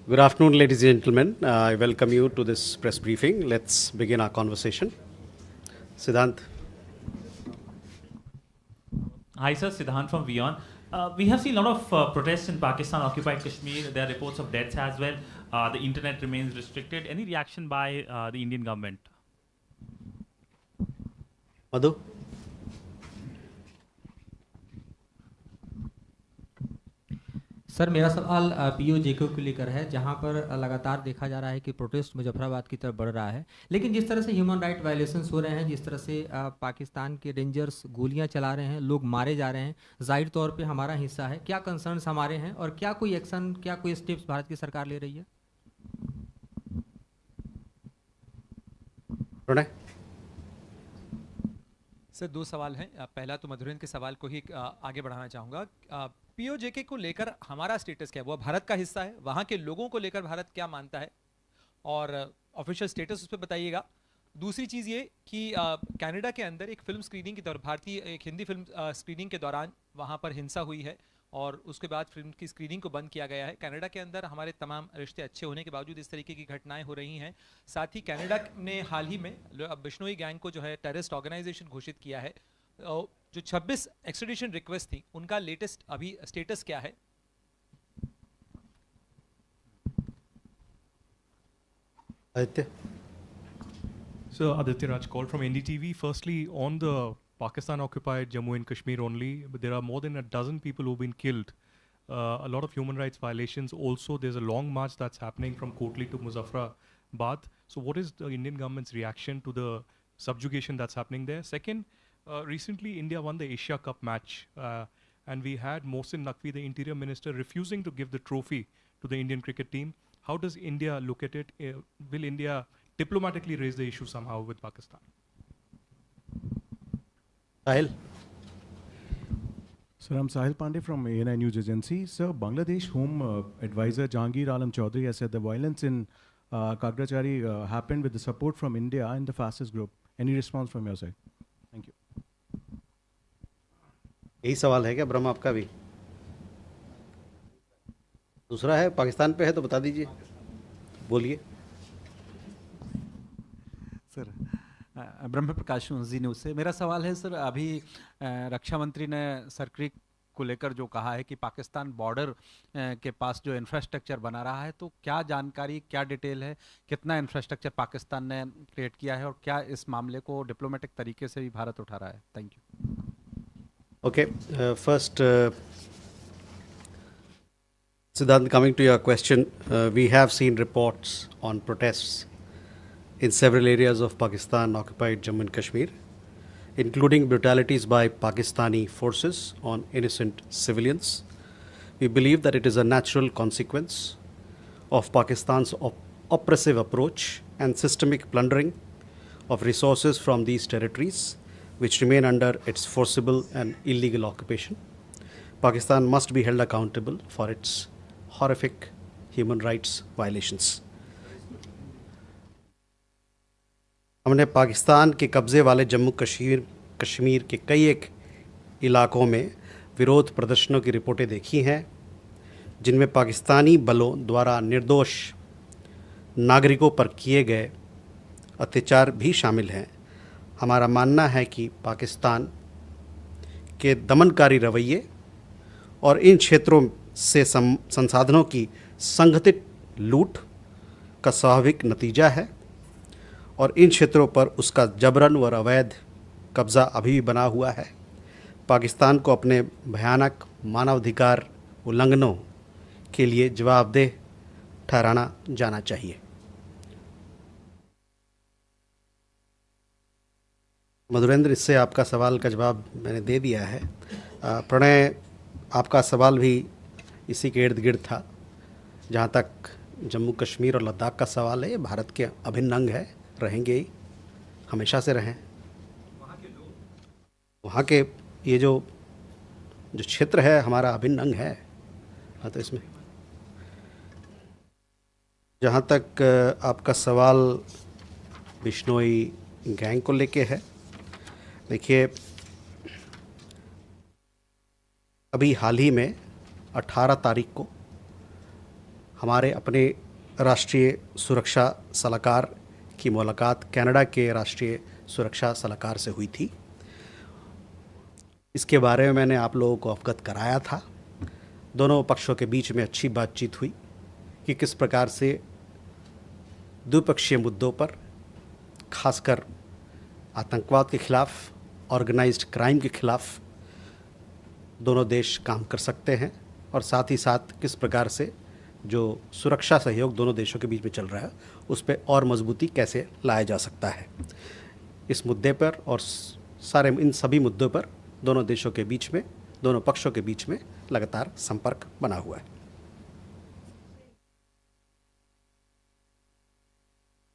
Good afternoon, ladies and gentlemen. I welcome you to this press briefing. Let's begin our conversation. Siddhant. Hi, sir. Siddhant from WION. We have seen a lot of protests in Pakistan, occupied Kashmir. There are reports of deaths as well. The internet remains restricted. Any reaction by the Indian government? Madhu. Sir मेरा सवाल PoJK को लेकर है, जहां पर लगातार देखा जा रहा है कि प्रोटेस्ट मुजफ्फराबाद की तरफ बढ़ रहा है, लेकिन जिस तरह से ह्यूमन राइट वायलेशंस हो रहे हैं, जिस तरह से पाकिस्तान के रेंजर्स गोलियां चला रहे हैं, लोग मारे जा रहे हैं, जाहिर तौर पे हमारा हिस्सा है। क्या कंसर्न्स हमारे हैं और क्या कोई एक्शन, क्या कोई स्टेप्स भारत की सरकार ले रही है? प्रणय। सर दो सवाल हैं। पहला तो मधुरेंद्र के सवाल को ही आगे बढ़ाना चाहूँगा। पीओजेके को लेकर हमारा स्टेटस क्या है? वो भारत का हिस्सा है। वहाँ के लोगों को लेकर भारत क्या मानता है और ऑफिशियल स्टेटस उस पर बताइएगा। दूसरी चीज़ ये कि कनाडा के अंदर एक फिल्म स्क्रीनिंग के दौरान, भारतीय एक हिंदी फिल्म स्क्रीनिंग के दौरान वहाँ पर हिंसा हुई है और उसके बाद फिल्म की स्क्रीनिंग को बंद किया गया है। कनाडा के अंदर हमारे तमाम रिश्ते अच्छे होने के बावजूद इस तरीके की घटनाएं हो रही हैं। साथ ही कनाडा ने हाल ही में बिश्नोई गैंग को जो है टेररिस्ट ऑर्गेनाइजेशन घोषित किया है। जो 26 एक्सट्रेडिशन रिक्वेस्ट थी, उनका लेटेस्ट अभी स्टेटस क्या है? Aditya. So Aditya Raj call from NDTV. Firstly, on the Pakistan-occupied Jammu and Kashmir only, but there are more than a dozen people who've been killed. A lot of human rights violations. Also, there's a long march that's happening from Kotli to Muzaffarabad. So what is the Indian government's reaction to the subjugation that's happening there? Second, recently India won the Asia Cup match and we had Mohsin Naqvi, the Interior Minister, refusing to give the trophy to the Indian cricket team. How does India look at it? Will India diplomatically raise the issue somehow with Pakistan? Sahil. Sir, I'm Sahil Pandey from ANI News Agency. Sir, Bangladesh Home Advisor Jahangir Alam Chaudhary has said the violence in Kagrachari happened with the support from India and the fastest group. Any response from your side? Thank you. यही सवाल है क्या ब्रह्म आपका भी? दूसरा है पाकिस्तान पे है तो बता दीजिए, बोलिए। सर ब्रह्म प्रकाश जी न्यूज़ से मेरा सवाल है। सर अभी रक्षा मंत्री ने सरक्रिक को लेकर जो कहा है कि पाकिस्तान बॉर्डर के पास जो इंफ्रास्ट्रक्चर बना रहा है, तो क्या जानकारी, क्या डिटेल है, कितना इंफ्रास्ट्रक्चर पाकिस्तान ने क्रिएट किया है और क्या इस मामले को डिप्लोमेटिक तरीके से भी भारत उठा रहा है? Thank you. Okay, first, Siddhant, coming to your question, we have seen reports on protests in several areas of Pakistan-occupied Jammu and Kashmir, including brutalities by Pakistani forces on innocent civilians. We believe that it is a natural consequence of Pakistan's oppressive approach and systemic plundering of resources from these territories, which remain under its forcible and illegal occupation. Pakistan must be held accountable for its horrific human rights violations. हमने पाकिस्तान के कब्ज़े वाले जम्मू कश्मीर के कई एक इलाकों में विरोध प्रदर्शनों की रिपोर्टें देखी हैं, जिनमें पाकिस्तानी बलों द्वारा निर्दोष नागरिकों पर किए गए अत्याचार भी शामिल हैं। हमारा मानना है कि पाकिस्तान के दमनकारी रवैये और इन क्षेत्रों से संसाधनों की संगठित लूट का स्वाभाविक नतीजा है और इन क्षेत्रों पर उसका जबरन व अवैध कब्ज़ा अभी भी बना हुआ है। पाकिस्तान को अपने भयानक मानवाधिकार उल्लंघनों के लिए जवाबदेह ठहराना जाना चाहिए। मधुरेंद्र, इससे आपका सवाल का जवाब मैंने दे दिया है। प्रणय, आपका सवाल भी इसी के इर्द गिर्द था। जहाँ तक जम्मू कश्मीर और लद्दाख का सवाल है, ये भारत के अभिन्न अंग है, रहेंगे ही, हमेशा से रहें। वहाँ के ये जो क्षेत्र है हमारा अभिन्न अंग है। हाँ, तो इसमें जहाँ तक आपका सवाल बिश्नोई गैंग को लेके है, देखिए अभी हाल ही में 18 तारीख को हमारे अपने राष्ट्रीय सुरक्षा सलाहकार की मुलाकात कनाडा के राष्ट्रीय सुरक्षा सलाहकार से हुई थी। इसके बारे में मैंने आप लोगों को अवगत कराया था। दोनों पक्षों के बीच में अच्छी बातचीत हुई कि किस प्रकार से द्विपक्षीय मुद्दों पर, खासकर आतंकवाद के खिलाफ, ऑर्गेनाइज्ड क्राइम के खिलाफ दोनों देश काम कर सकते हैं, और साथ ही साथ किस प्रकार से जो सुरक्षा सहयोग दोनों देशों के बीच में चल रहा है उस पर और मजबूती कैसे लाया जा सकता है। इस मुद्दे पर और सारे इन सभी मुद्दों पर दोनों देशों के बीच में, दोनों पक्षों के बीच में लगातार संपर्क बना हुआ है।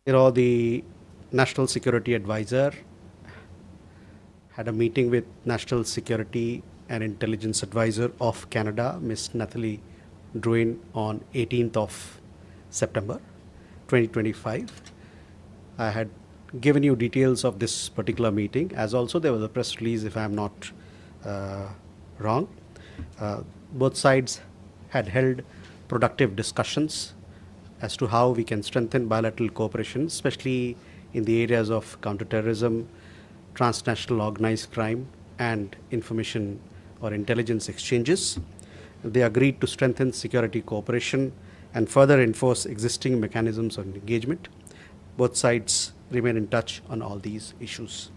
The National Security Advisor had a meeting with National Security and Intelligence Advisor of Canada, Ms. Nathalie Drouin, on 18th of September 2025. I had given you details of this particular meeting, as also there was a press release, if I am not wrong. Both sides had held productive discussions as to how we can strengthen bilateral cooperation, especially in the areas of counterterrorism, transnational organized crime, and information or intelligence exchanges. They agreed to strengthen security cooperation and further enforce existing mechanisms of engagement. Both sides remain in touch on all these issues.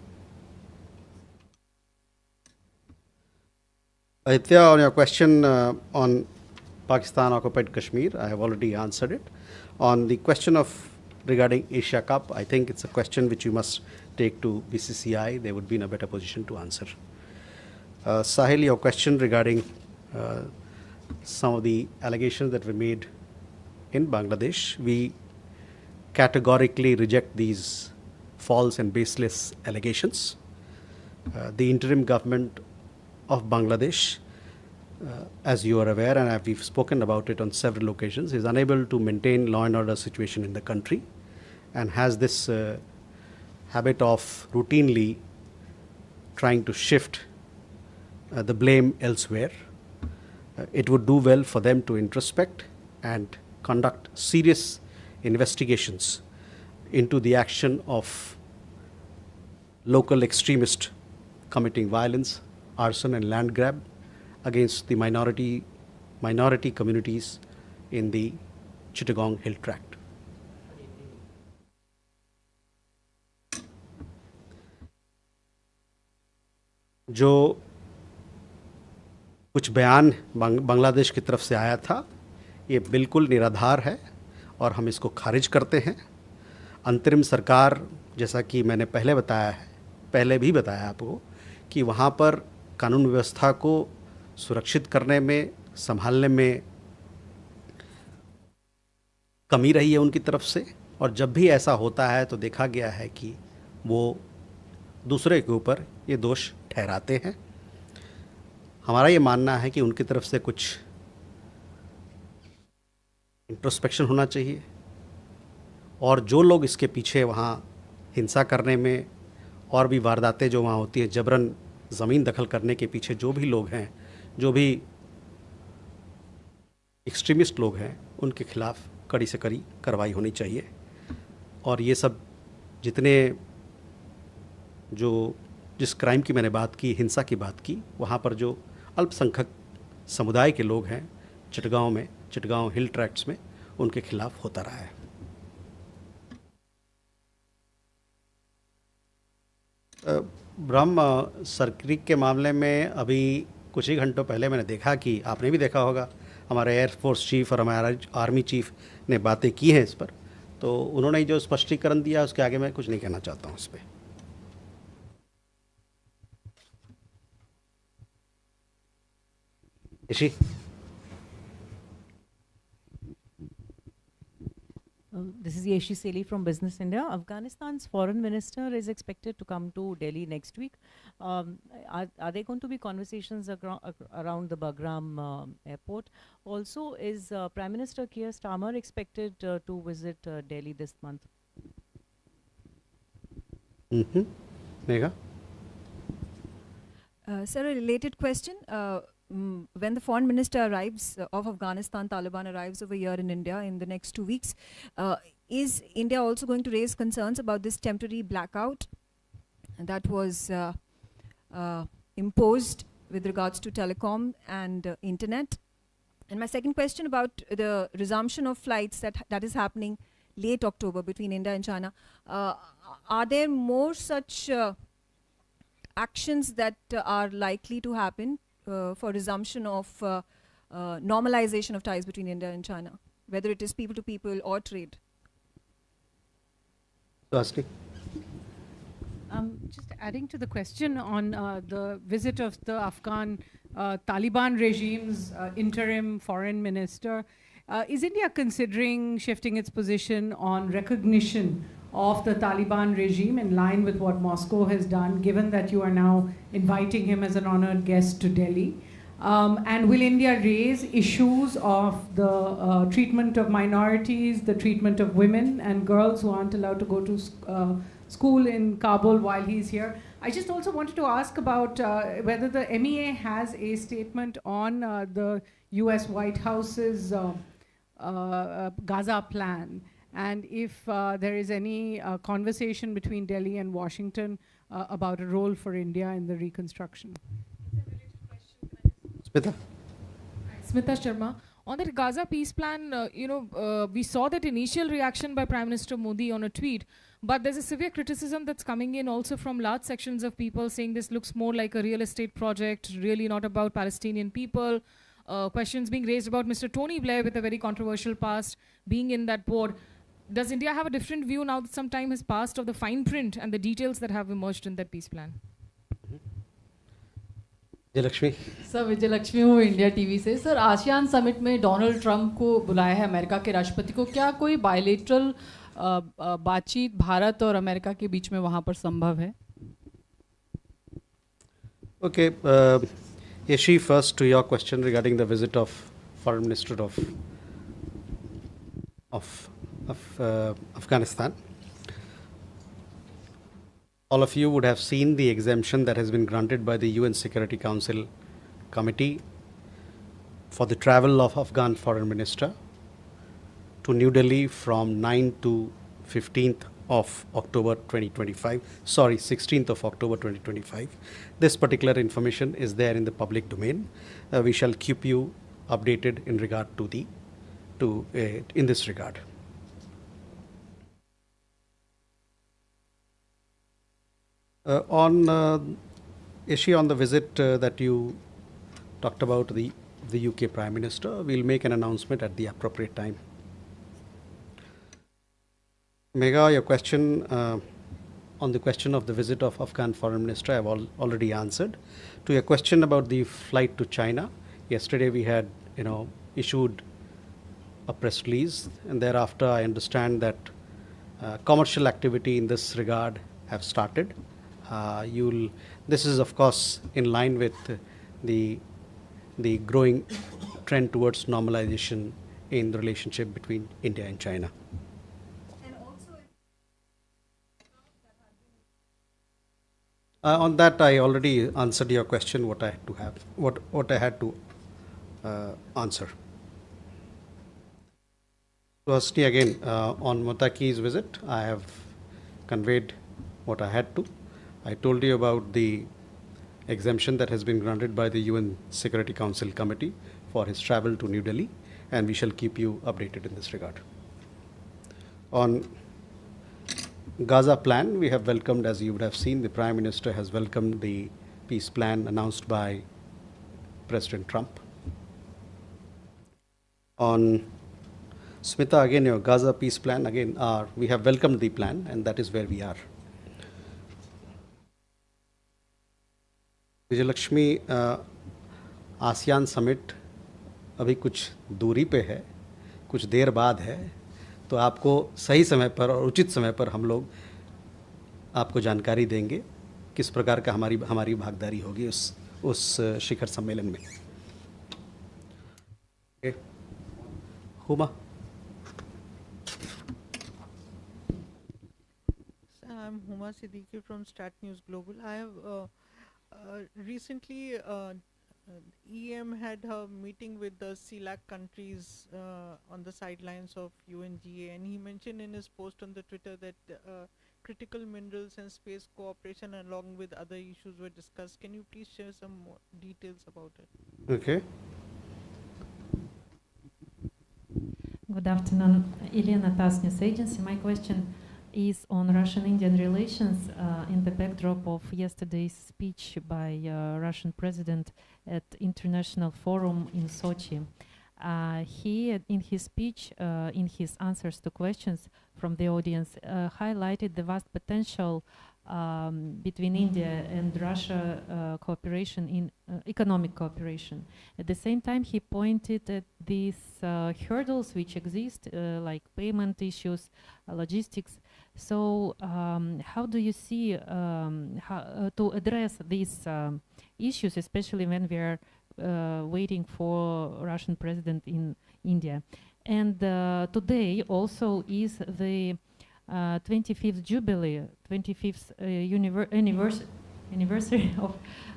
Aditya, on your question on Pakistan occupied Kashmir, I have already answered it. On the question of regarding Asia Cup, I think it's a question which you must take to BCCI. They would be in a better position to answer. Sahil, your question regarding some of the allegations that were made in Bangladesh, we categorically reject these false and baseless allegations. The interim government of Bangladesh, as you are aware, and we've spoken about it on several occasions, is unable to maintain law and order situation in the country and has this habit of routinely trying to shift the blame elsewhere. It would do well for them to introspect and conduct serious investigations into the action of local extremists committing violence, arson and land grab against the minority communities in the Chittagong Hill Tract. जो कुछ बयान बांग्लादेश की तरफ से आया था, ये बिल्कुल निराधार है और हम इसको खारिज करते हैं। अंतरिम सरकार, जैसा कि मैंने पहले भी बताया आपको, कि वहाँ पर कानून व्यवस्था को सुरक्षित करने में, संभालने में कमी रही है उनकी तरफ से, और जब भी ऐसा होता है तो देखा गया है कि वो दूसरे के ऊपर ये दोष ठहराते हैं। हमारा ये मानना है कि उनकी तरफ से कुछ इंट्रोस्पेक्शन होना चाहिए, और जो लोग इसके पीछे वहाँ हिंसा करने में और भी वारदातें जो वहाँ होती हैं, जबरन ज़मीन दखल करने के पीछे जो भी लोग हैं, जो भी एक्सट्रीमिस्ट लोग हैं, उनके खिलाफ कड़ी से कड़ी कार्रवाई होनी चाहिए। और ये सब जितने जिस क्राइम की मैंने बात की, हिंसा की बात की, वहाँ पर जो अल्पसंख्यक समुदाय के लोग हैं चिटगांव हिल ट्रैक्ट्स में, उनके खिलाफ होता रहा है। ब्रह्म सरक्रिक के मामले में अभी कुछ ही घंटों पहले मैंने देखा कि आपने भी देखा होगा, हमारे एयरफोर्स चीफ और हमारा आर्मी चीफ ने बातें की हैं इस पर, तो उन्होंने जो स्पष्टीकरण दिया उसके आगे मैं कुछ नहीं कहना चाहता हूँ इस पर। Ishi This is Yeshi Seli from Business India. Afghanistan's foreign minister is expected to come to Delhi next week. Are there going to be conversations around the Bagram airport? Also, is Prime Minister Keir Starmer expected to visit Delhi this month? Megha? Sir, a related question. when the foreign minister arrives of Afghanistan, Taliban arrives over here in India in the next 2 weeks, is India also going to raise concerns about this temporary blackout that was imposed with regards to telecom and internet? And my second question about the resumption of flights that is happening late October between India and China. Are there more such actions that are likely to happen for resumption of normalization of ties between India and China, whether it is people to people or trade? Asli? Just adding to the question on the visit of the Afghan Taliban regime's interim foreign minister, is India considering shifting its position on recognition of the Taliban regime in line with what Moscow has done, given that you are now inviting him as an honored guest to Delhi? And will India raise issues of the treatment of minorities, the treatment of women and girls who aren't allowed to go to school in Kabul while he's here? I just also wanted to ask about whether the MEA has a statement on the US White House's Gaza plan, and if there is any conversation between Delhi and Washington about a role for India in the reconstruction. Smita? Smita Sharma. On the Gaza peace plan, we saw that initial reaction by Prime Minister Modi on a tweet, but there's a severe criticism that's coming in also from large sections of people saying this looks more like a real estate project, really not about Palestinian people. Questions being raised about Mr. Tony Blair with a very controversial past being in that board. Does India have a different view now that some time has passed of the fine print and the details that have emerged in that peace plan? Vijayalakshmi sir, Vijayalakshmi हूँ India TV से। Sir, ASEAN summit में Donald Trump को बुलाया है America के राष्ट्रपति को, क्या कोई बायलेटरल बातचीत भारत और अमेरिका के बीच में वहाँ पर संभव है? Okay, Yeshi, first to your question regarding the visit of Foreign Minister of Afghanistan. All of you would have seen the exemption that has been granted by the UN Security Council Committee for the travel of Afghan Foreign Minister to New Delhi from 9 to 15th of October 2025, 16th of October 2025. This particular information is there in the public domain. We shall keep you updated in regard to in this regard. On the visit that you talked about, the UK Prime Minister, we'll make an announcement at the appropriate time. Megha, your question on the question of the visit of Afghan Foreign Minister, I've already answered. To your question about the flight to China, yesterday we had issued a press release, and thereafter I understand that commercial activity in this regard have started. This is of course in line with the growing trend towards normalization in the relationship between India and China. On that, I already answered your question. What I had to answer. Firstly, again on Motaki's visit, I have conveyed what I had to. I told you about the exemption that has been granted by the UN Security Council Committee for his travel to New Delhi, and we shall keep you updated in this regard. On Gaza plan, we have welcomed, as you would have seen, the Prime Minister has welcomed the peace plan announced by President Trump. On Smita, again, your Gaza peace plan, again, we have welcomed the plan, and that is where we are. Vijayalakshmi, ASEAN summit अभी कुछ दूरी पे है, कुछ देर बाद है, तो आपको सही समय पर और उचित समय पर हम लोग आपको जानकारी देंगे किस प्रकार का हमारी भागीदारी होगी उस शिखर सम्मेलन में. Huma. I'm Huma Siddiqui from Stat News Global. I have recently EM had a meeting with the CELAC countries on the sidelines of UNGA, and he mentioned in his post on the Twitter that critical minerals and space cooperation along with other issues were discussed. Can you please share some more details about it? Okay. Good afternoon, Elena TASS News Agency. My question is on Russian-Indian relations in the backdrop of yesterday's speech by Russian president at International Forum in Sochi. He, in his speech, in his answers to questions from the audience, highlighted the vast potential between India and Russia cooperation in economic cooperation. At the same time, he pointed at these hurdles which exist, like payment issues, logistics. So how do you see how, to address these issues, especially when we are waiting for Russian president in India? And today also is the 25th Jubilee, 25th anniversary of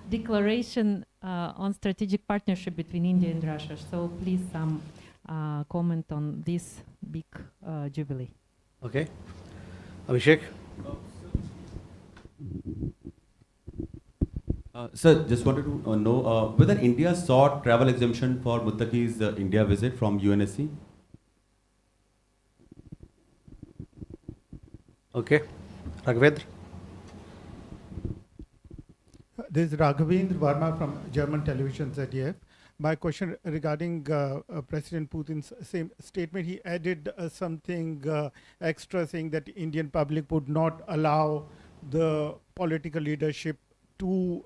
Declaration on Strategic Partnership between India and Russia. So please some comment on this big Jubilee. Okay. Abhishek? Sir, just wanted to know whether India sought travel exemption for Muttaqi's India visit from UNSC? Okay. Raghavendra? This is Raghavendra Verma from German television ZDF. My question regarding President Putin's same statement, he added something extra saying that Indian public would not allow the political leadership to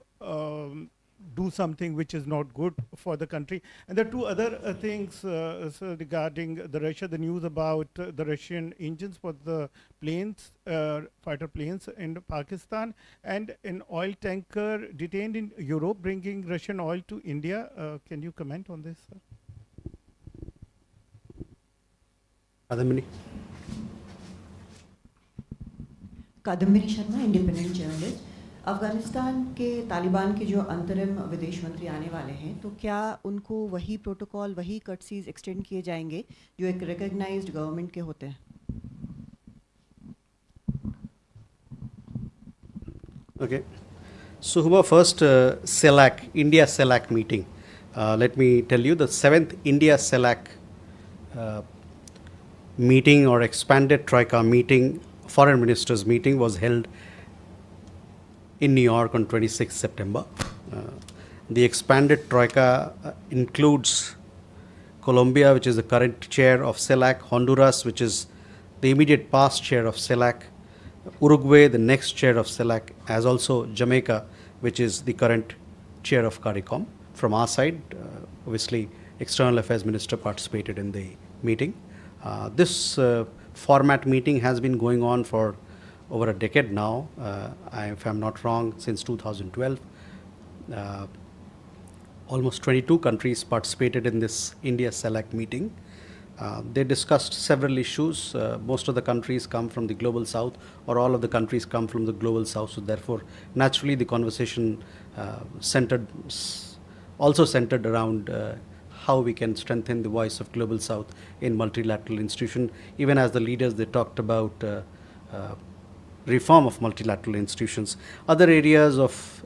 do something which is not good for the country. And there are two other things so regarding the Russia, the news about the Russian engines for the planes, fighter planes in Pakistan, and an oil tanker detained in Europe bringing Russian oil to India. Can you comment on this, sir? Kadambini? Kadambini Sharma, independent journalist. Afghanistan के तालिबान के जो अंतरिम विदेश मंत्री आने वाले हैं, तो क्या उनको वही प्रोटोकॉल, वही कर्टसीज एक्सटेंड किए जाएंगे जो एक रिकॉग्नाइज्ड गवर्नमेंट के होते हैं? Okay. So, Huma, first CELAC, India CELAC meeting. Let me tell you, the 7th India CELAC meeting or expanded Troika meeting, foreign ministers meeting was held in New York on 26 September. The expanded Troika includes Colombia, which is the current chair of CELAC, Honduras, which is the immediate past chair of CELAC, Uruguay, the next chair of CELAC, as also Jamaica, which is the current chair of CARICOM. From our side, obviously, External Affairs Minister participated in the meeting. This format meeting has been going on for over a decade now, if I'm not wrong, since 2012. Almost 22 countries participated in this India CELAC meeting. They discussed several issues. Most of the countries come from the global south, or all of the countries come from the global south. So therefore, naturally, the conversation also centered around how we can strengthen the voice of global south in multilateral institution. Even as the leaders, they talked about reform of multilateral institutions. Other areas of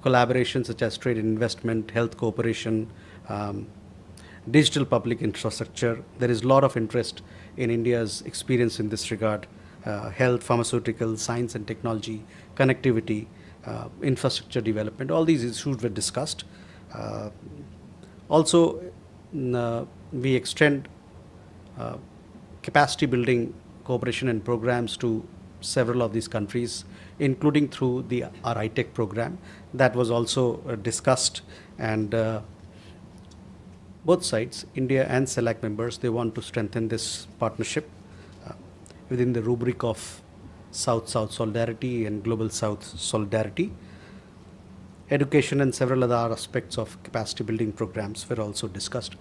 collaboration such as trade and investment, health cooperation, digital public infrastructure. There is a lot of interest in India's experience in this regard. Health, pharmaceuticals, science and technology, connectivity, infrastructure development, all these issues were discussed. Also, we extend capacity building cooperation and programs to several of these countries, including through our ITEC program. That was also discussed, and both sides, India and CELAC members, they want to strengthen this partnership within the rubric of South-South solidarity and Global South solidarity. Education and several other aspects of capacity building programs were also discussed.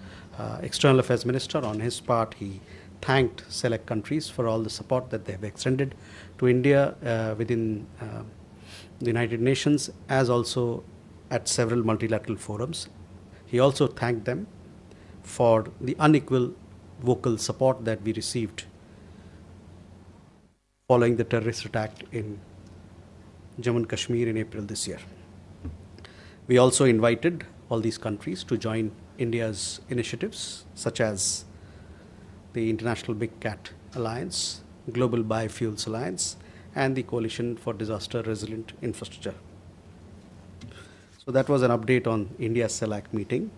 External Affairs Minister, on his part, he thanked CELAC countries for all the support that they have extended to India within the United Nations, as also at several multilateral forums. He also thanked them for the unequal vocal support that we received following the terrorist attack in Jammu and Kashmir in April this year. We also invited all these countries to join India's initiatives, such as the International Big Cat Alliance, Global Biofuels Alliance, and the Coalition for Disaster Resilient Infrastructure. So that was an update on India's CELAC meeting.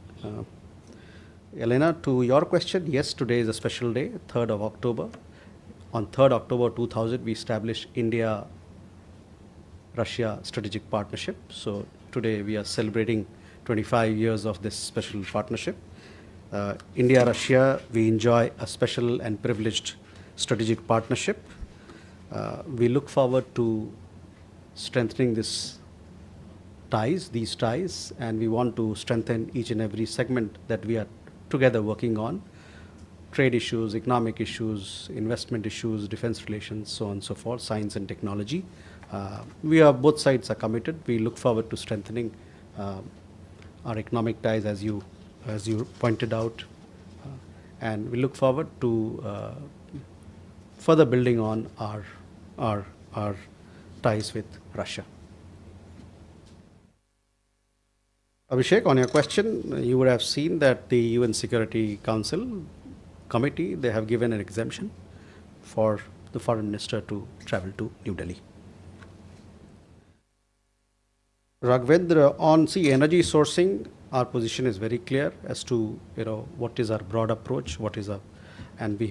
Elena, to your question, yes, today is a special day, 3rd of October. On 3rd October 2000, we established India-Russia Strategic Partnership. So today we are celebrating 25 years of this special partnership. India-Russia, we enjoy a special and privileged strategic partnership. We look forward to strengthening these ties, and we want to strengthen each and every segment that we are together working on: trade issues, economic issues, investment issues, defense relations, so on and so forth, science and technology. Both sides are committed. We look forward to strengthening our economic ties, as you pointed out, and we look forward to further building on our ties with Russia. Abhishek, on your question, you would have seen that the UN Security Council committee, they have given an exemption for the foreign minister to travel to New Delhi. Raghavendra, on energy sourcing, our position is very clear as to what is our broad approach, and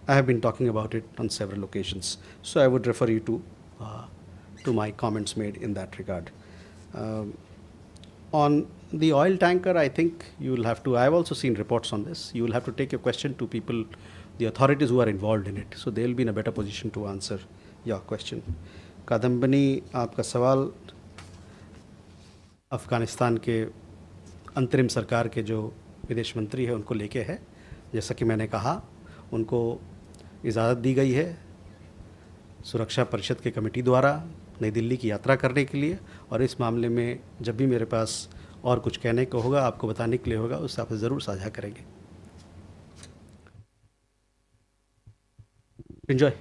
I have been talking about it on several occasions. So I would refer you to my comments made in that regard. On the oil tanker, I think you will have to, I have also seen reports on this, you will have to take your question to people, the authorities who are involved in it. So they will be in a better position to answer your question. Kadambani, आपका सवाल अफ़गानिस्तान के अंतरिम सरकार के जो विदेश मंत्री है उनको लेके है। जैसा कि मैंने कहा, उनको इजाज़त दी गई है सुरक्षा परिषद के कमेटी द्वारा नई दिल्ली की यात्रा करने के लिए, और इस मामले में जब भी मेरे पास और कुछ कहने को होगा, आपको बताने के लिए होगा, उससे आप ज़रूर साझा करेंगे। Enjoy.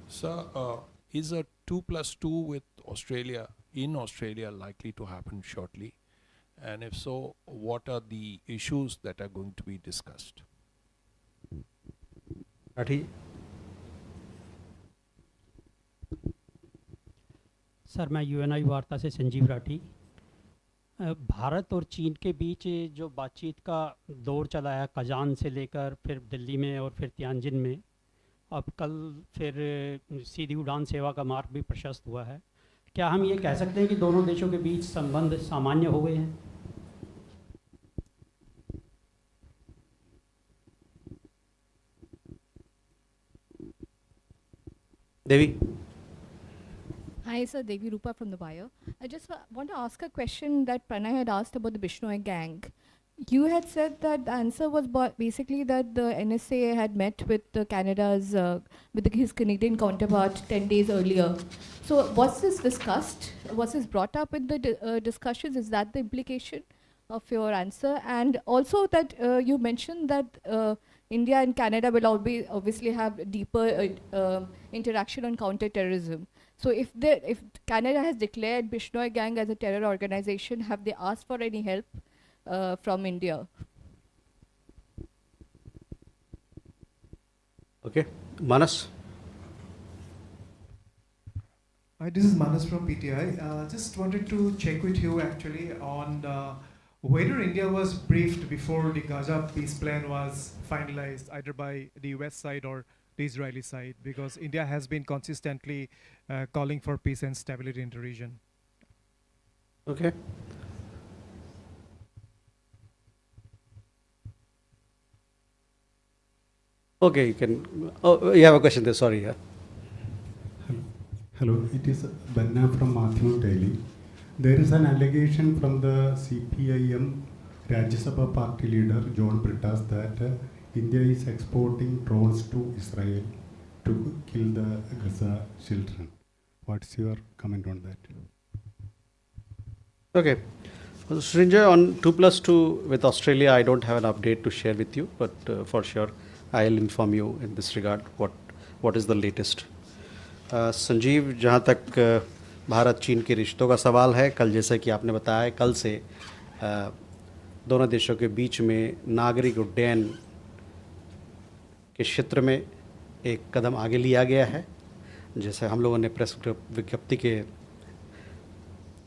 Sir, is a 2+2 with Australia, in Australia, likely to happen shortly? And if so, what are the issues that are going to be discussed? Rathi. Sir, मैं यूएनआई वार्ता से संजीव राठी। भारत और चीन के बीच जो बातचीत का दौर चला है, कजान से लेकर फिर दिल्ली में और फिर तियानजिन में, अब कल फिर सीधी उड़ान सेवा का मार्ग भी प्रशस्त हुआ है, क्या हम ये कह सकते हैं कि दोनों देशों के बीच संबंध सामान्य हो गए हैं? देवी। Hi, sir. Devi Rupa from the Wire. I just want to ask a question that Pranay had asked about the Bishnoi gang. You had said that the answer was basically that the NSA had met with Canada's, his Canadian counterpart 10 days earlier. So was this discussed? Was this brought up in the discussions? Is that the implication of your answer? And also that you mentioned that India and Canada will obviously have deeper interaction on counter-terrorism. So if Canada has declared Bishnoi gang as a terror organization, have they asked for any help from India? Okay, Manas. Hi, this is Manas from PTI. Just wanted to check with you actually on whether India was briefed before the Gaza peace plan was finalized, either by the US side or the Israeli side, because India has been consistently calling for peace and stability in the region. Okay. Okay, you can. Oh, you have a question there. Sorry. Yeah. Hello, it is Banna from Matthew Daily. There is an allegation from the CPIM Rajya Sabha party leader John Brittas that India is exporting drones to Israel to kill the Gaza children. What's your comment on that? Okay. Well, Srinjoy, on 2+2 with Australia, I don't have an update to share with you, but for sure I'll inform you in this regard what is the latest. Sanjeev, जहाँ तक भारत चीन के रिश्तों का सवाल है, कल जैसा कि आपने बताया, कल से दोनों देशों के बीच में नागरिक उड्डयन के क्षेत्र में एक कदम आगे लिया गया है। जैसे हम लोगों ने प्रेस विज्ञप्ति के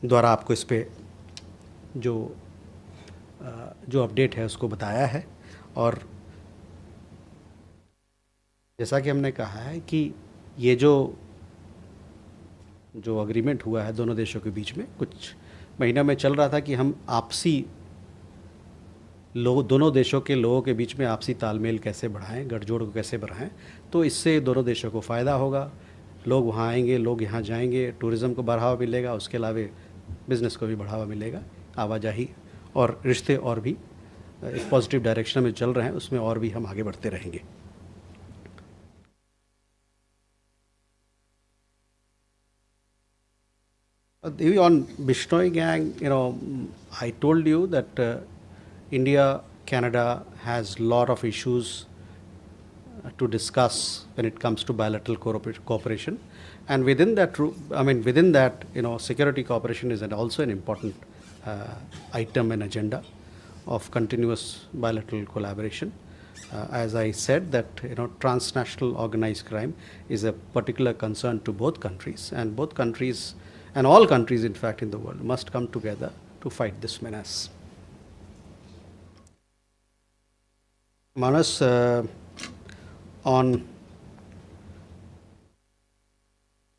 द्वारा आपको इस पे जो अपडेट है उसको बताया है, और जैसा कि हमने कहा है कि ये जो एग्रीमेंट हुआ है दोनों देशों के बीच में, कुछ महीना में चल रहा था कि हम आपसी दोनों देशों के लोगों के बीच में आपसी तालमेल कैसे बढ़ाएं, गठजोड़ को कैसे बढ़ाएं, तो इससे दोनों देशों को फ़ायदा होगा। लोग वहाँ आएंगे, लोग यहाँ जाएंगे, टूरिज़्म को बढ़ावा मिलेगा, उसके अलावा बिज़नेस को भी बढ़ावा मिलेगा, आवाजाही और रिश्ते और भी एक पॉजिटिव डायरेक्शन में चल रहे हैं, उसमें और भी हम आगे बढ़ते रहेंगे। On Bishnoi gang, I told you that India, Canada has a lot of issues to discuss when it comes to bilateral cooperation, and within that, security cooperation is also an important item and agenda of continuous bilateral collaboration. As I said, that transnational organized crime is a particular concern to both countries, and both countries and all countries, in fact, in the world must come together to fight this menace. Manas, on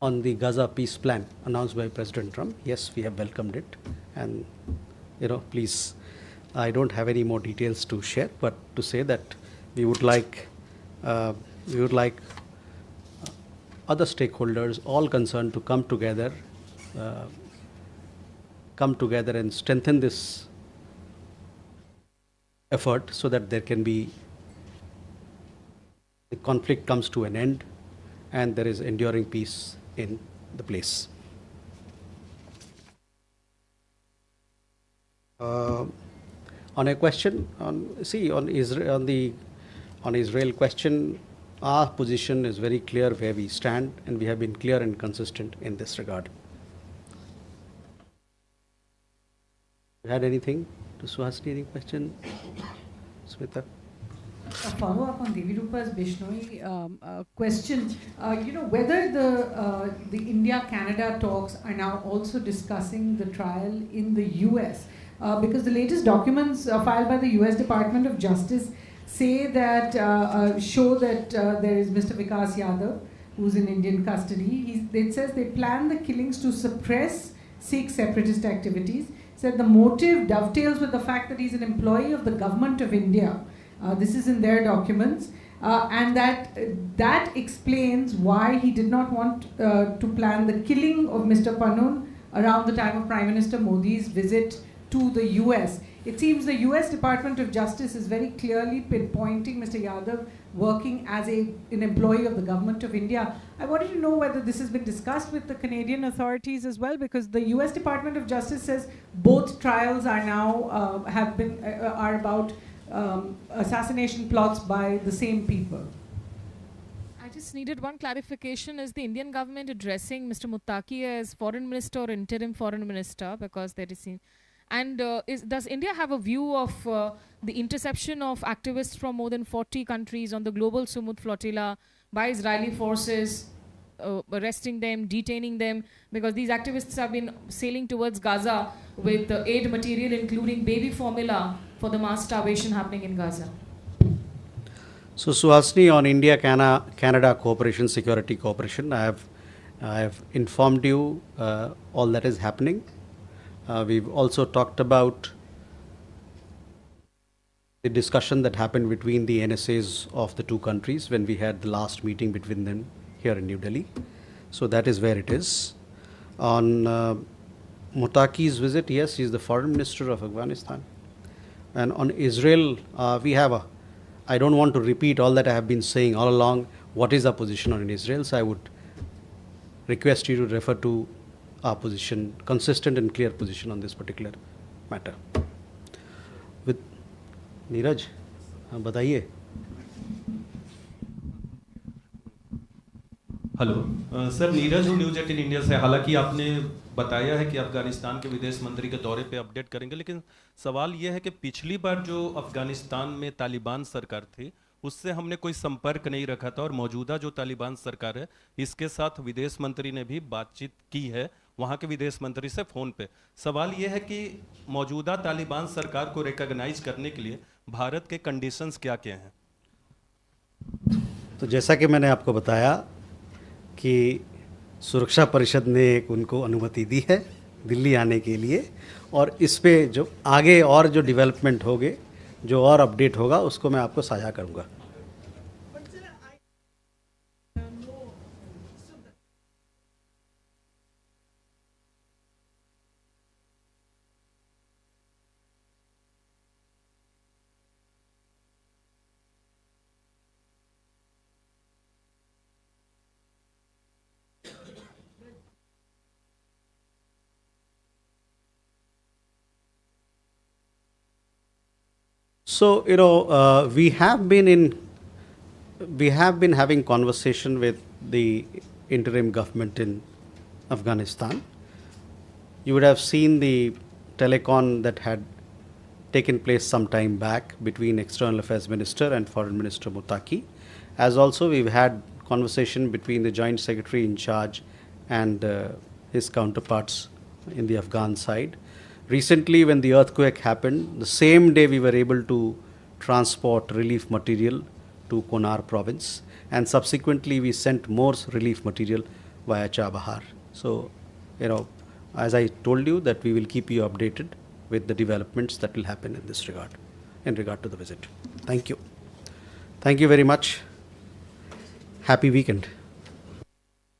the Gaza peace plan announced by President Trump, yes, we have welcomed it, and please, I don't have any more details to share, but to say that we would like other stakeholders, all concerned, to come together and strengthen this effort so that there can be the conflict comes to an end and there is enduring peace in the place. On a question on Israel question, our position is very clear where we stand, and we have been clear and consistent in this regard. You had anything to Suhasini? Any question, Smita? A follow-up on Devi Rupa's Bishnoi question. Whether the India-Canada talks are now also discussing the trial in the US, because the latest documents filed by the US Department of Justice say that show that there is Mr. Vikas Yadav, who's in Indian custody. It says they plan the killings to suppress Sikh separatist activities. Said the motive dovetails with the fact that he's an employee of the government of India. This is in their documents, and that explains why he did not want to plan the killing of Mr. Panun around the time of Prime Minister Modi's visit to the US. It seems the US Department of Justice is very clearly pinpointing Mr. Yadav working as an employee of the government of India. I wanted to know whether this has been discussed with the Canadian authorities as well, because the US Department of Justice says both trials are now are about assassination plots by the same people. I just needed one clarification. Is the Indian government addressing Mr. Muttaqi as foreign minister or interim foreign minister? Because there is, and does India have a view of the interception of activists from more than 40 countries on the global Sumud flotilla by Israeli forces, arresting them, detaining them, because these activists have been sailing towards Gaza with aid material, including baby formula, for the mass starvation happening in Gaza? So Suhasini, on India-Canada cooperation, security cooperation, I have informed you all that is happening. We've also talked about the discussion that happened between the NSAs of the two countries when we had the last meeting between them here in New Delhi. So that is where it is. On Muttaqi's visit, yes, he is the foreign minister of Afghanistan. And on Israel, I don't want to repeat all that I have been saying all along, what is our position on Israel. So I would request you to refer to our position, consistent and clear position on this particular matter. With Neeraj, बताइए. Hello sir, Neeraj हूँ news 18 India से. हालांकि आपने बताया है कि अफगानिस्तान के विदेश मंत्री के दौरे पे अपडेट करेंगे, लेकिन सवाल यह है कि पिछली बार जो अफगानिस्तान में तालिबान सरकार थी उससे हमने कोई संपर्क नहीं रखा था, और मौजूदा जो तालिबान सरकार है इसके साथ विदेश मंत्री ने भी बातचीत की है वहाँ के विदेश मंत्री से फ़ोन पे. सवाल यह है कि मौजूदा तालिबान सरकार को रिकॉग्नाइज करने के लिए भारत के कंडीशंस क्या क्या हैं? तो जैसा कि मैंने आपको बताया कि सुरक्षा परिषद ने एक उनको अनुमति दी है दिल्ली आने के लिए, और इस पे जो आगे और जो डेवलपमेंट होंगे, जो और अपडेट होगा, उसको मैं आपको साझा करूंगा. So, we have been having conversation with the interim government in Afghanistan. You would have seen the telecon that had taken place some time back between External Affairs Minister and Foreign Minister Mutaki. As also, we've had conversation between the Joint Secretary in charge and his counterparts in the Afghan side. Recently, when the earthquake happened, the same day we were able to transport relief material to Konar province, and subsequently we sent more relief material via Chabahar. So, as I told you, that we will keep you updated with the developments that will happen in this regard, in regard to the visit. Thank you. Thank you very much. Happy weekend.